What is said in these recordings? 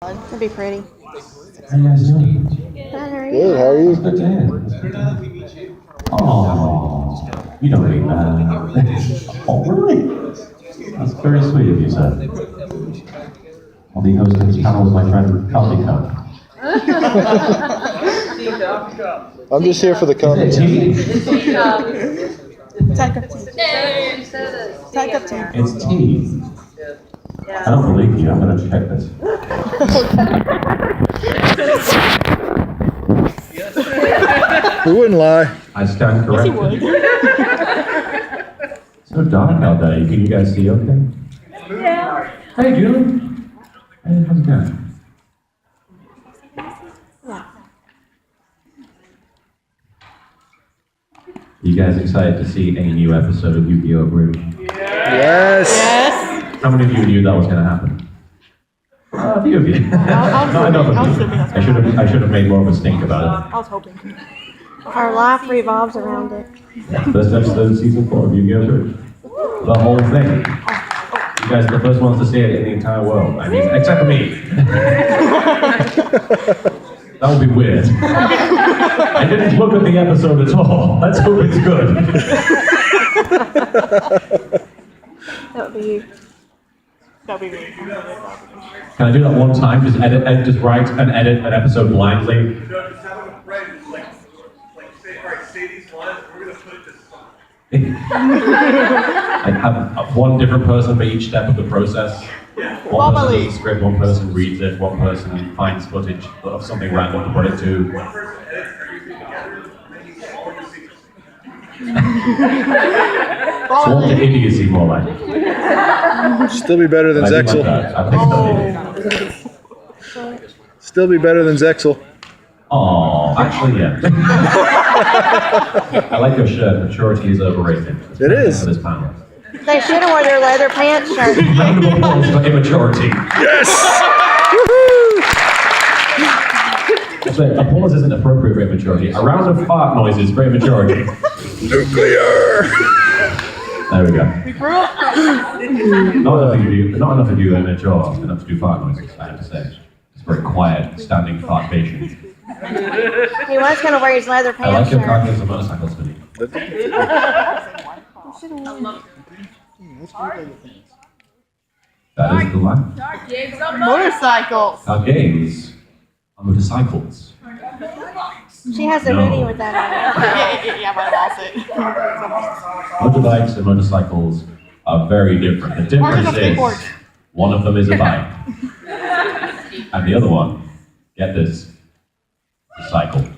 That'd be pretty. How you guys doing? Good, how are you? Good, how are you? Good to hear. Oh, you don't mean that. Oh, really? That's very sweet of you, sir. I'll be hosting this panel with my friend Kamicon. I'm just here for the Is it tea? Take up tea. Take up tea. It's tea. I don't believe you. I'm going to check this. We wouldn't lie. I stand corrected. It's so dark out there. Can you guys see okay? Yeah. Hey, Julie. Hey, how's it going? You guys excited to see a new episode of Yugioh Abridged? Yes. How many of you knew that was going to happen? A few of you. No, I know. I should have made more of a stink about it. I was hoping. Our life revolves around it. First episode of season 4 of Yugioh Abridged. The whole thing. You guys are the first ones to see it in the entire world. I mean, except for me. That would be weird. I didn't look at the episode at all. Let's hope it's good. That would be you. That'd be me. Can I do that one time? Just write and edit an episode blindly. No, just have them write, say, all right, say these lines, we're going to put it to song. I have one different person for each step of the process. One person does the script, one person reads it, one person finds footage of something random to put it to. One person edits everything together, and then you get all your secrets. Sworn to idiocy, more like. Still be better than I do like Zexel. that. I think so. Still be better than Zexel. Oh, actually, yeah. I like your shirt. Maturity is overrated. It is. For this panel. They should have worn their leather pants shirt. Round of applause for immaturity. Yes! Actually, applause isn't appropriate for immaturity. A round of fart noises for immaturity. Nuclear! There we go. Not enough of you are immature enough to do fart noises, I have to say. It's very quiet, standing fart patient. He was going to wear his leather I like pants your shirt. cartoons and motorcycles hoodie. That is the line. Motorcycles. Our games are motorcycles. She has a No. hoodie with that Yeah, my lost it. Motorbikes and motorcycles are very different. The difference is one of them is a bike, and the other one, get this, a cycle. on it.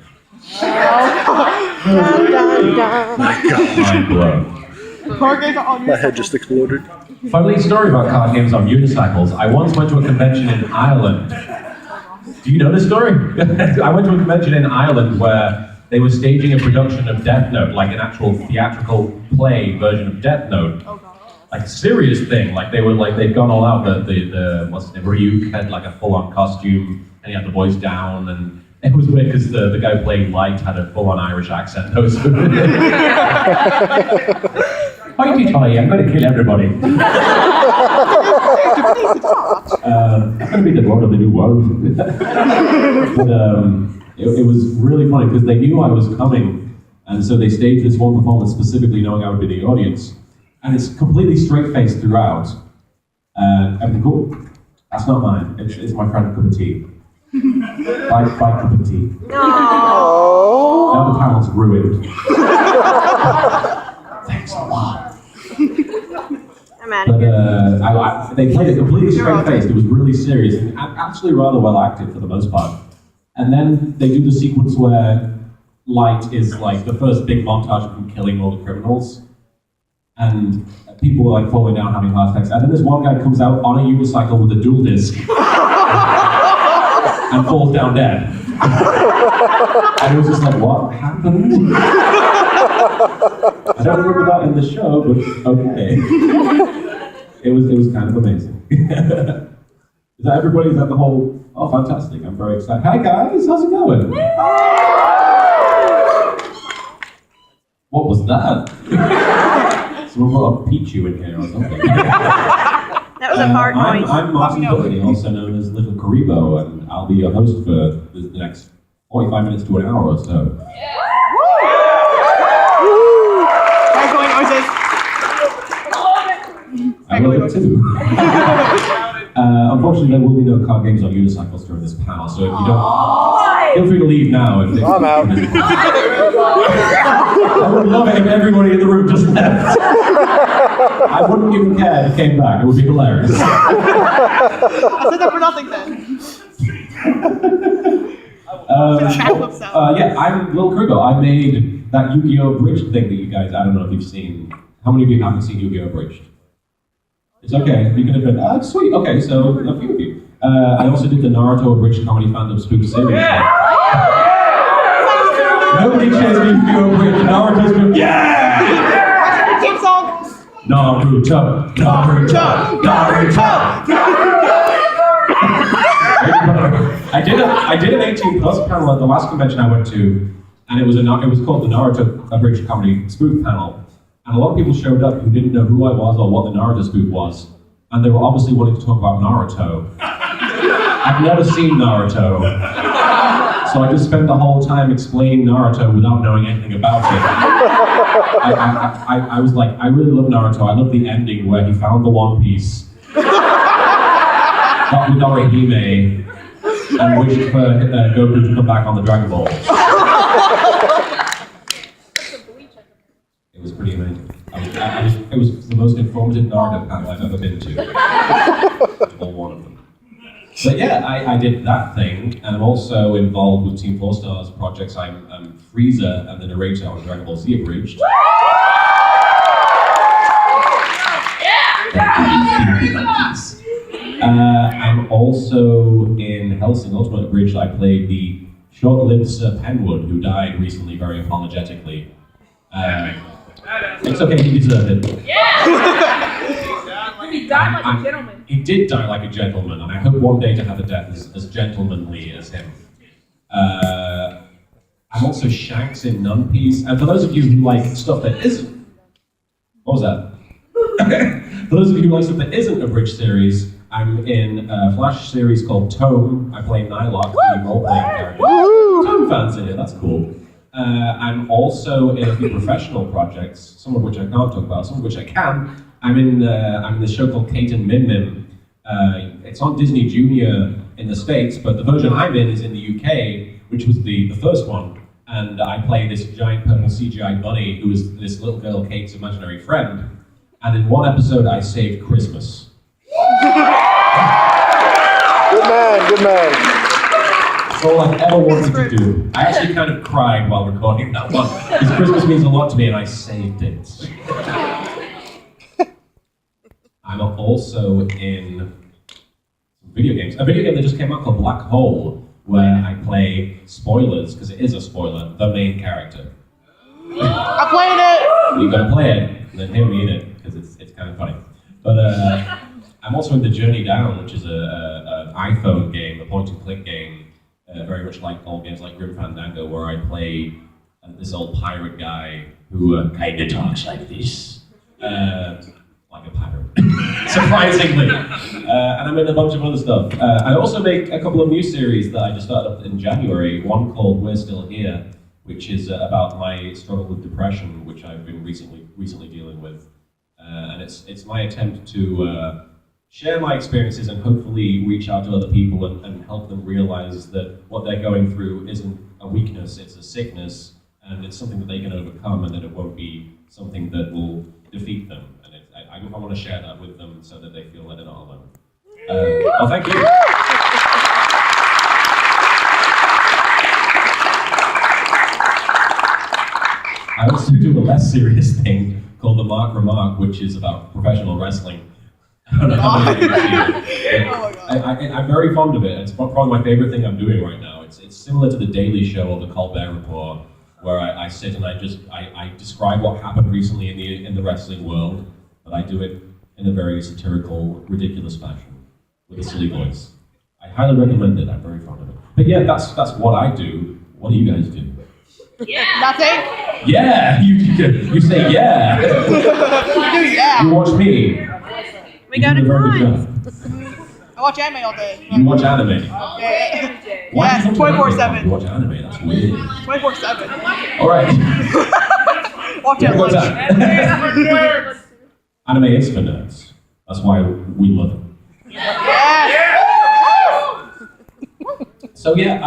Dun, dun, dun. Mind blown. My head just exploded. Funny story about card games on unicycles. I once went to a convention in Ireland. Do you know this story? I went to a convention in Ireland where they were staging a production of Death Note, like an actual theatrical play version of Death Note. Like a serious thing. Like they'd gone all out. The what's his name? Ryuk had like a full-on costume, and he had the voice down, and it was weird because the guy playing Light had a full-on Irish accent. Fighty toy, I'm going to kill everybody. I'm going to be the lord of the new world. But it was really funny because they knew I was coming, and so they staged this one performance specifically knowing I would be the audience. And it's completely straight-faced throughout. Everything cool? That's not mine. It's my friend cup of tea. Bye cup of tea. No. Now the panel's ruined. Thanks a lot. I'm out But of here. they played it completely straight-faced. It was really serious and actually rather well acted for the most part. And then they do the sequence where Light is like the first big montage of him killing all the criminals. And people were like falling down, having heart attacks. And then this one guy comes out on a unicycle with a dual disc and falls down dead. And it was just like, what happened? I don't remember that in the show, but okay. It was kind of amazing. Is that everybody? Is that the whole? Oh, fantastic! I'm very excited. Hi guys, how's it going? What was that? Someone brought a Pichu in here or something. That was a fart noise. I'm Martin Doherty, also known as Littlekuriboh, and I'll be your host for the next 45 minutes to an hour or so. Gargling noises. I love it too. Unfortunately, there will be no card games on unicycles during this panel, so if you don't, feel free to leave now. If I'm out. I would love it if everybody in the room just left. I wouldn't even care if it came back. It would be hilarious. I said that for nothing then. Yeah, I'm Littlekuriboh. I made that Yu-Gi-Oh! Abridged thing that you guys, I don't know if you've seen. How many of you haven't seen Yu-Gi-Oh! Abridged? It's okay, you could have been, sweet, okay, so a few of you. I also did the Naruto Abridged Comedy Fandom Spook Series. Nobody chased me Yu-Gi-Oh! Abridged, Naruto's been, What's your team song? Naruto, Naruto, Naruto. I did an 18 plus panel at the last convention I went to, and it was called the Naruto Abridged Comedy Spook Panel. And a lot of people showed up who didn't know who I was or what the Naruto spook was, and they were obviously wanting to talk about Naruto. I've never seen Naruto, so I just spent the whole time explaining Naruto without knowing anything about it. I was like, I really love Naruto. I love the ending where he found the One Piece, got with Orihime, and wished for Goku to come back on the Dragon Ball. It was pretty amazing. It was the most informative Naruto panel I've ever been to. All one of them. But yeah, I did that thing, and I'm also involved with Team 4 Stars projects. I'm Frieza and the narrator on Dragon Ball Z Abridged. I'm also in Hellsing Ultimate Abridged. I played the short-lived Sir Penwood, who died recently very apologetically. It's okay, he deserved it. He died like a gentleman. He did die like a gentleman, and I hope one day to have a death as gentlemanly as him. I'm also Shanks in Nun Piece, and for those of you who like stuff that isn't... What was that? For those of you who like stuff that isn't a Bridge series, I'm in a Flash series called Tome. I play Nylock, the role-playing character. Tome fans in here, that's cool. I'm also in a few professional projects, some of which I can't talk about, some of which I can. I'm in this show called Kate and Min Min. It's on Disney Junior in the States, but the version I'm in is in the UK, which was the first one. And I play this giant purple CGI bunny who is this little girl Kate's imaginary friend. And in one episode, I saved Christmas. Good man, good man. That's all I've ever wanted to do. I actually kind of cried while recording that one, because Christmas means a lot to me and I saved it. I'm also in video games. A video game that just came out called Black Hole, where I play, spoilers, because it is a spoiler, the main character. I played it! You gotta play it, and then hear me in it, because it's kind of funny. But I'm also in The Journey Down, which is an iPhone game, a point-and-click game, very much like old games like Grim Fandango, where I play this old pirate guy who kind of talks like this. Like a pirate, surprisingly. And I'm in a bunch of other stuff. I also make a couple of new series that I just started up in January. One called We're Still Here, which is about my struggle with depression, which I've been recently dealing with. And it's my attempt to share my experiences and hopefully reach out to other people and help them realize that what they're going through isn't a weakness, it's a sickness, and it's something that they can overcome, and that it won't be something that will defeat them. I want to share that with them so that they feel that they're not alone. Thank you. I also do a less serious thing called the Mark Remark, which is about professional wrestling. I don't know how many of you have seen it. I'm very fond of it. It's probably my favorite thing I'm doing right now. It's similar to The Daily Show or The Colbert Report, where I sit and I describe what happened recently in the wrestling world, but I do it in a very satirical, ridiculous fashion with a silly voice. I highly recommend it. I'm very fond of it. But yeah, that's what I do. What do you guys do? Yeah. Nothing? Yeah! You say yeah! You do yeah. You watch me. We got a con. I watch anime all day. You watch anime? Yeah. Why Yes, do you watch 24/7. anime? You watch anime, that's weird. 24/7. Alright. Watch at lunch. Anime is for nerds. That's why we love it. Yes. So yeah,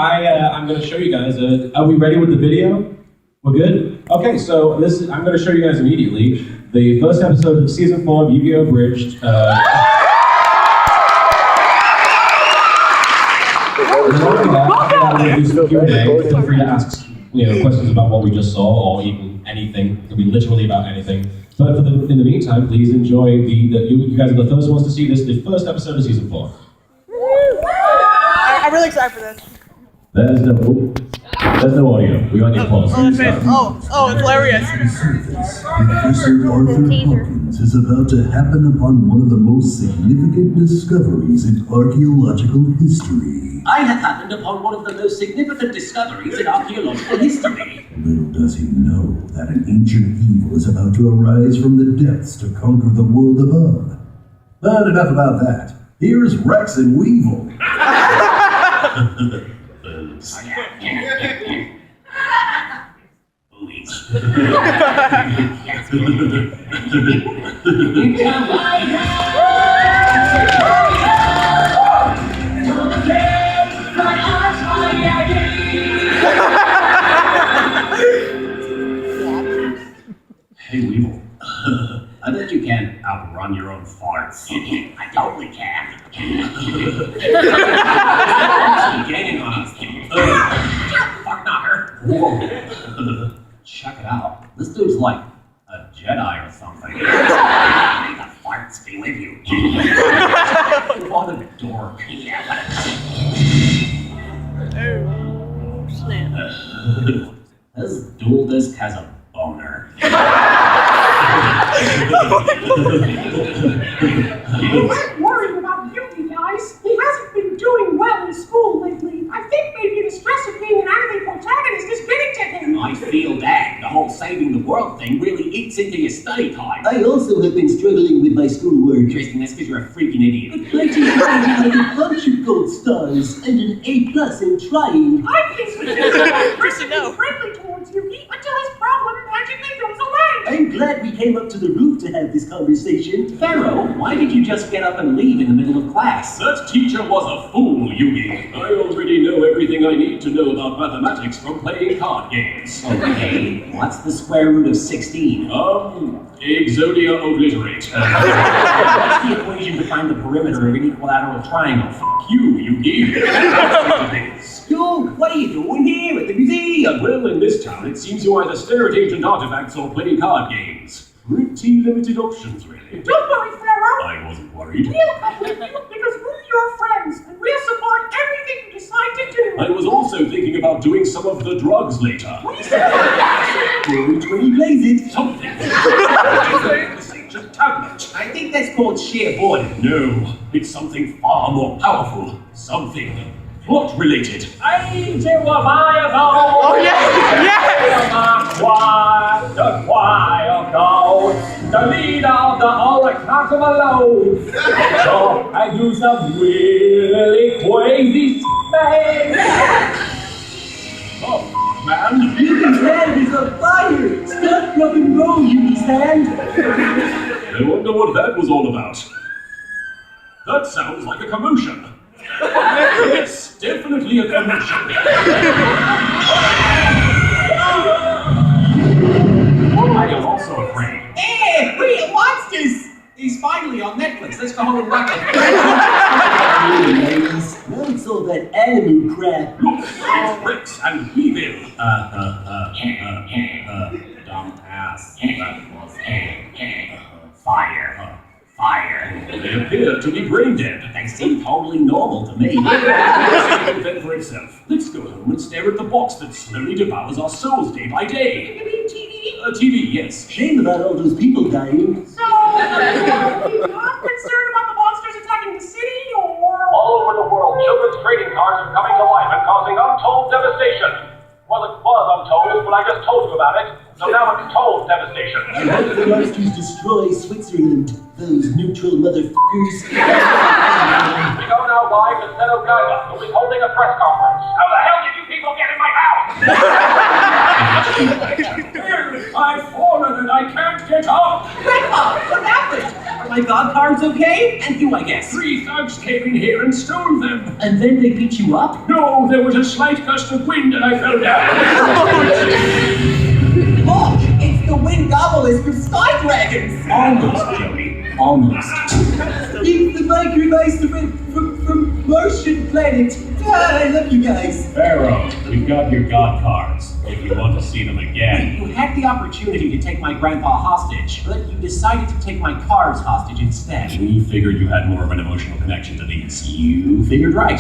I'm going to show you guys. Are we ready with the video? We're good? Okay, so I'm going to show you guys immediately the first episode of season 4 of Yu-Gi-Oh! Abridged. Feel free to ask questions about what we just saw, or even anything. It could be literally about anything. But in the meantime, please enjoy you guys are the first ones to see this, the first episode of season 4. I'm really excited for this. There's no audio. We only need applause. Oh, it's hilarious. Professor Arthur Hawkins is about to happen upon one of the most significant discoveries in archaeological history. I have happened upon one of the most significant discoveries in archaeological history. Little does he know that an ancient evil is about to arise from the depths to conquer the world above. But enough about that. Here's Rex and Weevil. Hey, Weevil. I bet you can't outrun your own farts. I totally can. Gaining on us. Fuck not her. Whoa. Check it out. This dude's like a Jedi or something. May the farts be with you. What a dork. Yeah, Snap. this dual disc has a boner. I'm worried about Yugi, guys. He hasn't been doing well in school lately. I think maybe the stress of being an anime protagonist is getting to him. I feel that. The whole saving the world thing really eats into your study time. I also have been struggling with my schoolwork. Tristan, that's because you're a freaking idiot. I graduated with a bunch of gold stars and an A+ in trying. I think we should be friendly towards Yugi until his problem magically goes away. I'm glad we came up to the roof to have this conversation. Pharaoh, why did you just get up and leave in the middle of class? That teacher was a fool, Yugi. I already know everything I need to know about mathematics from playing card games. Okay, what's the square root of 16? Exodia obliterate. What's the equation to find the perimeter of an equilateral triangle? Fuck you, Yugi. Skunk, what are you doing here at the museum? Well, in this town, it seems you either stare at ancient artifacts or play card games. Pretty limited options, really. Don't worry, Pharaoh. I wasn't worried. We'll come with you because we're your friends and we'll support everything you decide to do. I was also thinking about doing some of the drugs later. We support Which one he plays it? Something. This ancient tablet. I think that's called sheer boredom. No, it's something far more powerful. Something plot-related. Oh yeah! The choir of gold, the leader of the Oracle alone. So I do some really crazy things. Oh, man. Yugi's hand is on fire! Stop, rock and roll, Yugi's hand! I wonder what that was all about. That sounds like a commotion. Yes, definitely a commotion. I am also afraid. Hey, Real Monsters! He's finally on Netflix. Let's go home and watch it. Hey, ladies, now it's all that anime crap. Look, it's Rex and Weevil. Dumb ass. That was fire. Fire. They appear to be brain dead. They seem totally normal to me. Let's fend for itself. Let's go home and stare at the box that slowly devours our souls day by day. You mean TV? TV, yes. Shame about all those people dying. So, are you not concerned about the monsters attacking the city, or? All over the world, children's trading cards are coming to life and causing untold devastation. Well, it was untold, but I just told you about it. So now it's told devastation. I hope the monsters destroy Switzerland. Those neutral motherfuckers. We go now live to Seto Kaiba, who is holding a press conference. How the hell did you people get in my house? I've fallen and I can't get up. Grandpa, what happened? Are my god cards okay? And you, I guess. 3 thugs came in here and stole them. And then they beat you up? No, there was a slight gust of wind and I fell down. Look, it's the wind obelisk of Sky Dragons. Almost, Joey. Almost. It's the microbase from Martian planet. I love you guys. Pharaoh, we've got your god cards, if you want to see them again. You had the opportunity to take my grandpa hostage, but you decided to take my cards hostage instead. We figured you had more of an emotional connection to these. You figured right.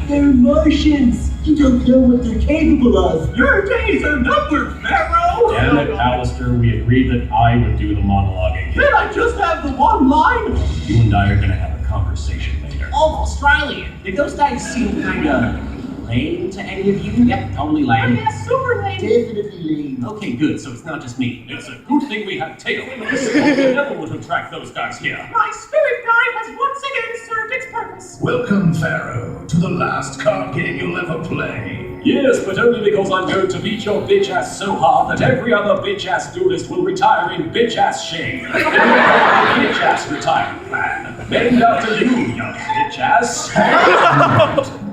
They're Martians. You don't know what they're capable of. Your days are numbered, Pharaoh! Damn it, Alistair, we agreed that I would do the monologuing. Can I just have the one line? You and I are gonna have a conversation later. Oh, Australian. Did those guys seem kinda lame to any of you? Yep, totally Oh, lame. yeah, super lame. Definitely lame. Okay, good, so it's not just me. It's a good thing we had tail. We never would have tracked those guys here. My spirit guide has once again served its purpose. Welcome, Pharaoh, to the last card game you'll ever play. Yes, but only because I'm going to beat your bitch ass so hard that every other bitch ass duelist will retire in bitch ass shame. Bitch ass retirement plan. Named after you, young bitch ass.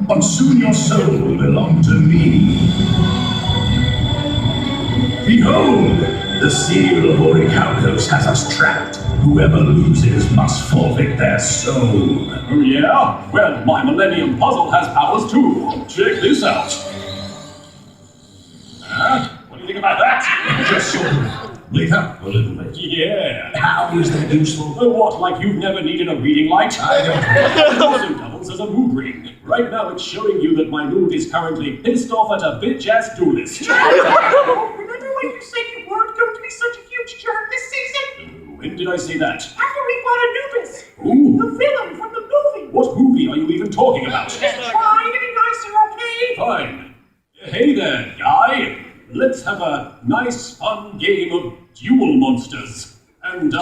But soon your soul will belong to me. Behold, the seal of Orichalcos has us trapped. Whoever loses must forfeit their soul. Oh yeah? Well, my Millennium Puzzle has powers too. Check this out. What do you think about that? Just sort of wake up a little bit. Yeah. How is that useful? Oh, what, like you've never needed a reading light? I don't. It also doubles as a mood ring. Right now it's showing you that my mood is currently pissed off at a bitch-ass duelist. Remember when you said you weren't going to be such a huge jerk this season? When did I say that? After we fought Anubis, Ooh. the villain from the movie. What movie are you even talking about? Try to be nicer, okay? Fine. Hey there, guy. Let's have a nice, fun game of duel monsters. And,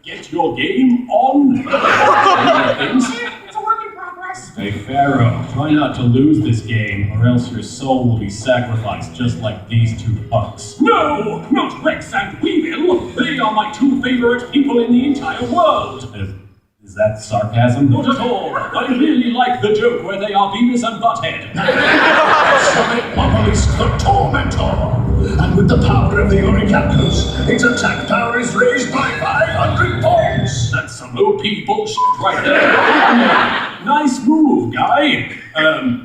get your game on. It's a work in progress. Hey, Pharaoh, try not to lose this game, or else your soul will be sacrificed just like these 2 punks. No! Not Rex and Weevil! They are my 2 favorite people in the entire world! Is that sarcasm? Not at all! I really like the joke where they are Beavis and Butthead. Summit Obelisk the Tormentor. And with the power of the Orichalcos, its attack power is raised by 500 points. That's some OP bullshit right there. Nice move, guy.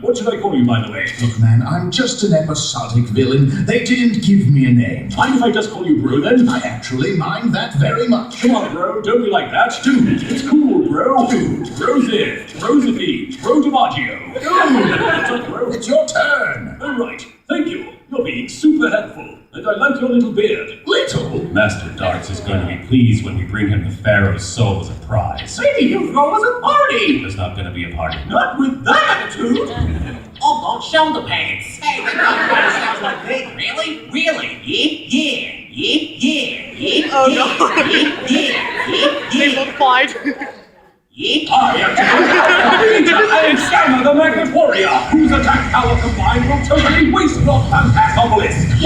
What should I call you, by the way? Look, man, I'm just an episodic villain. They didn't give me a name. Mind if I just call you bro, then? I actually mind that very much. Come on, bro, don't be like that. Dude, it's cool, bro. Dude, Brosif, Brosiphy, Bro DiMaggio. What's up, bro? It's your turn. All right, thank you. You're being super helpful, and I like your little beard. Little? Master Darts is going to be pleased when we bring him the Pharaoh's soul as a prize. Maybe he'll throw us a party! There's not going to be a party. Not with that attitude! Oh, don't shoulder pants! Hey, that kind of sounds like me. Really? Really? Yeah. Oh, no. Yeah. They both applied. I am and Stammer the Magnet Warrior, whose attack power combined will totally waste your fantastic obelisk.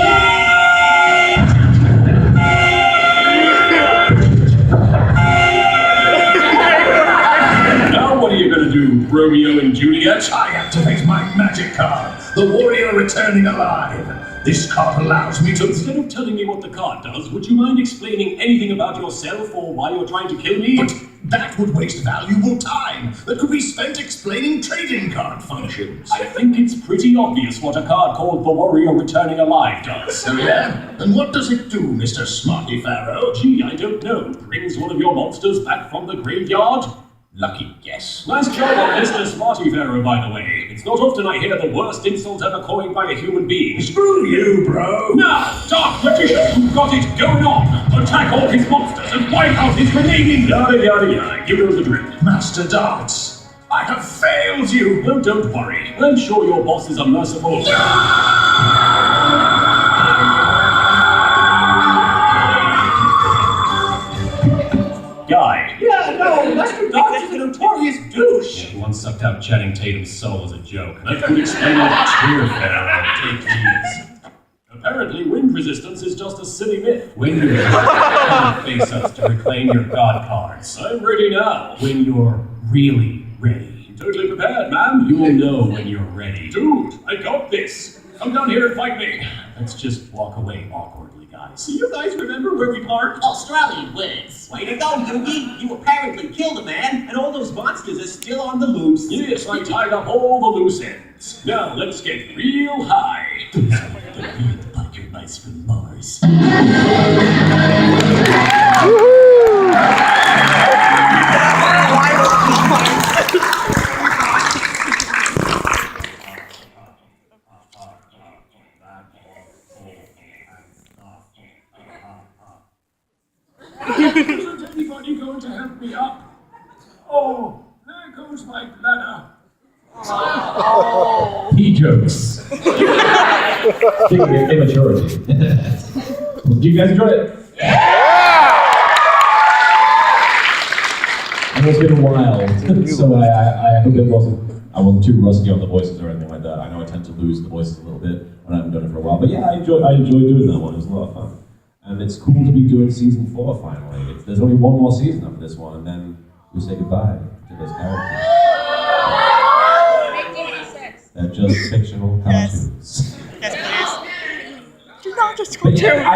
Now what are you gonna do, Romeo and Juliet? I activate my magic card, the warrior returning alive. This card allows me to... Instead of telling me what the card does, would you mind explaining anything about yourself or why you're trying to kill me? But that would waste valuable time that could be spent explaining trading card functions. I think it's pretty obvious what a card called the Warrior Returning Alive does. Oh yeah? And what does it do, Mr. Smarty Pharaoh? Gee, I don't know. Brings one of your monsters back from the graveyard? Lucky guess. Nice job on Mr. Smarty Pharaoh, by the way. It's not often I hear the worst insult ever coined by a human being. Screw you, bro! Now, Dark Magician, you've got it going on! Attack all his monsters and wipe out his remaining... Yada yada yada, you know the drill. Master Darts, I have failed you! No, don't worry. I'm sure your bosses are merciful. a notorious douche. He once sucked out Channing Tatum's soul as a joke. That would explain all the tear fell. Take these. Apparently, wind resistance is just a silly myth. Wind resistance face us to reclaim your god cards. I'm ready now. When you're really ready. Totally prepared, man. You'll know when you're ready. Dude, I got this. Come down here and fight me. Let's just walk away awkwardly, guys. You guys remember where we parked? Australian wins. Way to go, Yugi. You apparently killed a man, and all those monsters are still on the loose. Yes, I tied up all the loose ends. Now let's get real high. The biker mice from Mars. Isn't anybody going to help me up? Oh, there goes my bladder. Pee jokes. Speaking of immaturity. Do you guys enjoy it? I know it's been a while, so I hope I wasn't too rusty on the voices or anything like that. I know I tend to lose the voices a little bit when I haven't done it for a while, but yeah, I enjoyed doing that one. It was a lot of fun. And it's cool to be doing season 4 finally. There's only one more season after this one, and then we say goodbye to those characters. They're just fictional cartoons. Yes, please. Do not just But yeah,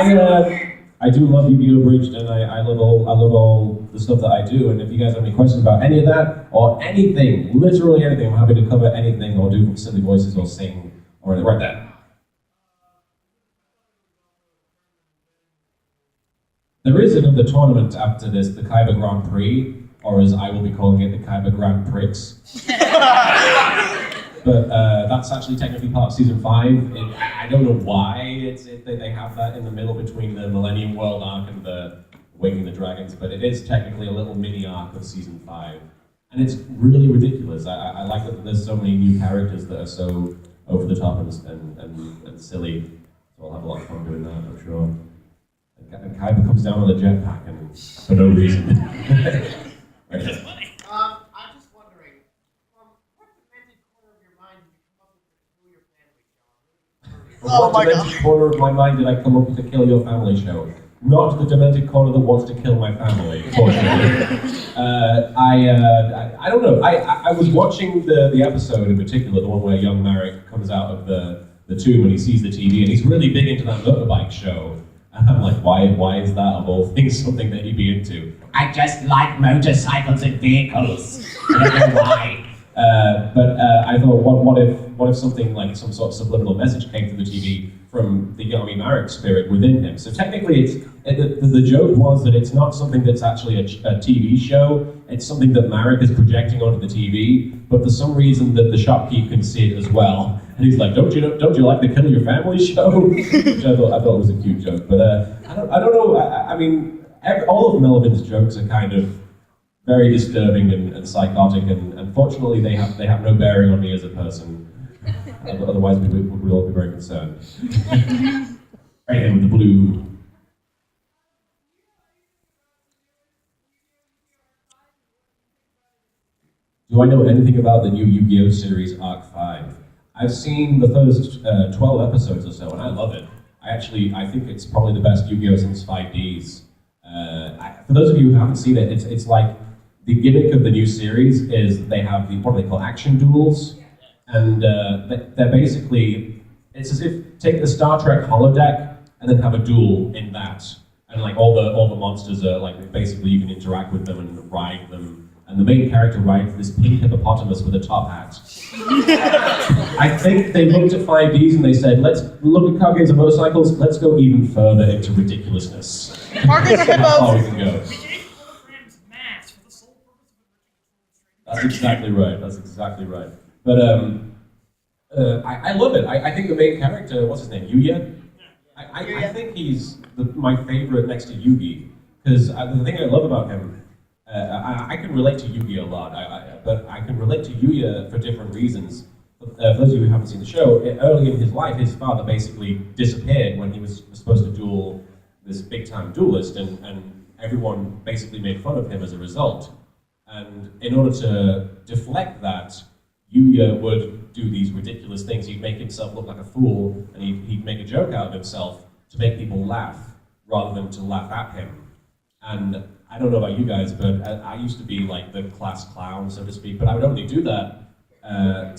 I do love Yu-Gi-Oh! Abridged, and I love all the stuff that I do. And if you guys have any questions about any of that or anything, literally anything, I'm happy to cover anything or do silly voices or sing or anything right there. There is another tournament after this, the Kaiba Grand Prix, or as I will be calling it, the Kaiba Grand Prix. But that's actually technically part of season 5. I don't know why they have that in the middle between the Millennium World arc and the Waking the Dragons, but it is technically a little mini arc of season 5. And it's really ridiculous. I like that there's so many new characters that are so over the top and silly. So I'll have a lot of fun doing that, I'm sure. And Kaiba comes down on a jetpack and for no reason. Right. I'm just wondering, what demented corner of your mind did you come up with to kill your family show? From what demented corner of my mind did I come up with to kill your family show? Not the demented corner that wants to kill my family, fortunately. I don't know. I was watching the episode in particular, the one where young Marek comes out of the tomb and he sees the TV, and he's really big into that motorbike show. And I'm like, why is that of all things something that he'd be into? I just like motorcycles and vehicles. I don't know why. But I thought, what if something like some sort of subliminal message came through the TV from the Yomi Marek spirit within him? So technically, the joke was that it's not something that's actually a TV show. It's something that Marek is projecting onto the TV. But for some reason, that the shopkeep can see it as well. And he's like, don't you like the Kill Your Family show? Which I thought was a cute joke. But I don't know. I mean, all of Melvin's jokes are kind of very disturbing and psychotic, and unfortunately they have no bearing on me as a person. Otherwise we would all be very concerned. Right then with the blue. Do I know anything about the new Yu-Gi-Oh! Series Arc 5? I've seen the first 12 episodes or so, and I love it. I think it's probably the best Yu-Gi-Oh! Since 5Ds. For those of you who haven't seen it, it's like the gimmick of the new series is they have what they call action duels, and they're basically, it's as if take the Star Trek holodeck and then have a duel in that, and like all the monsters are like basically you can interact with them and ride them. And the main character rides this pink hippopotamus with a top hat. I think they looked at 5Ds and they said, let's look at card games and motorcycles, let's go even further into ridiculousness. That's how far we can go. That's exactly right. But I love it. I think the main character, what's his name, Yugioh? I think he's my favorite next to Yugi. Because the thing I love about him, I can relate to Yugi a lot, but I can relate to Yuya for different reasons. For those of you who haven't seen the show, early in his life, his father basically disappeared when he was supposed to duel this big-time duelist, and everyone basically made fun of him as a result. And in order to deflect that, Yugioh would do these ridiculous things. He'd make himself look like a fool, and he'd make a joke out of himself to make people laugh, rather than to laugh at him. And I don't know about you guys, but I used to be like the class clown, so to speak, but I would only do that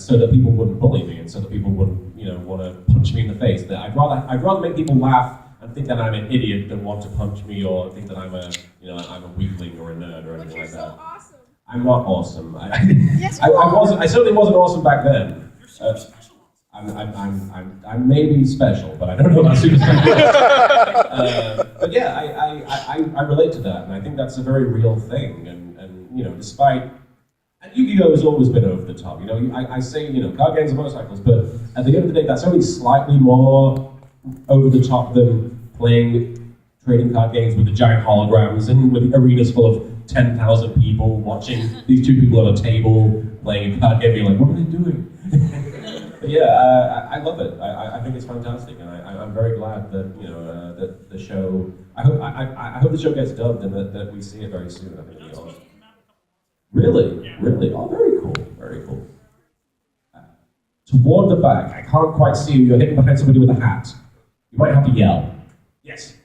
so that people wouldn't bully me, and so that people wouldn't, want to punch me in the face. That I'd rather make people laugh and think that I'm an idiot than want to punch me or think that I'm a weakling or a nerd or anything like that. So awesome. I'm not awesome. Yes, you I are. wasn't. I certainly wasn't awesome back then. I'm maybe special, but I don't know about super special. But yeah, I relate to that, and I think that's a very real thing. And despite, and Yu-Gi-Oh has always been over the top. I say card games and motorcycles, but at the end of the day, that's only slightly more over the top than playing trading card games with the giant holograms and with arenas full of 10,000 people watching these two people at a table playing a card game, being like, what are they doing? But yeah, I love it. I think it's fantastic, and I'm very glad that that the show. I hope the show gets dubbed and that we see it very soon. I think it'll be awesome. Really. Oh, very cool. Very cool. Toward the back, I can't quite see you. You're hidden behind somebody with a hat. You might have to yell. Yes.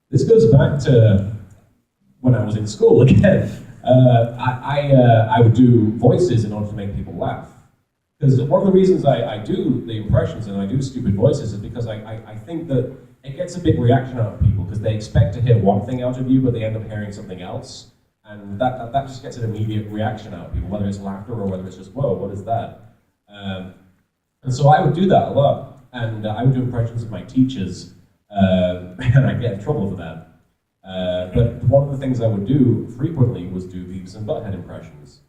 This goes back to when I was in school again. I would do voices in order to make people laugh. Because one of the reasons I do the impressions and I do stupid voices is because I think that it gets a big reaction out of people because they expect to hear one thing out of you, but they end up hearing something else. And that just gets an immediate reaction out of people, whether it's laughter or whether it's just, whoa, what is that? And so I would do that a lot. And I would do impressions of my teachers, and I'd get in trouble for that. But one of the things I would do frequently was do Beavis and Butthead impressions,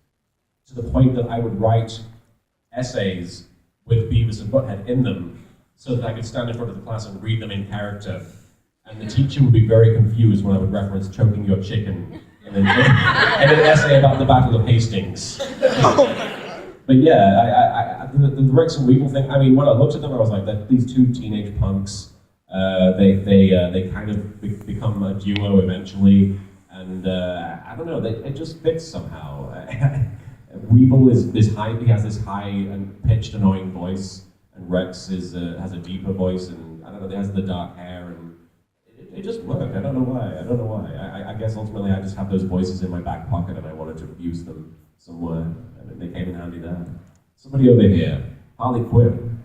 to the point that I would write essays with Beavis and Butthead in them so that I could stand in front of the class and read them in character. And the teacher would be very confused when I would reference choking your chicken in an essay about the Battle of Hastings. But yeah, the Rex and Weevil thing, I mean, when I looked at them, I was like, these two teenage punks, they kind of become a duo eventually, and I don't know, it just fits somehow. Weevil is this high, he has this high and pitched annoying voice, and Rex has a deeper voice, and I don't know, he has the dark hair, and it just worked. I don't know why. I guess ultimately I just have those voices in my back pocket, and I wanted to use them somewhere, and they came in handy there. Somebody over here, Harley Quinn.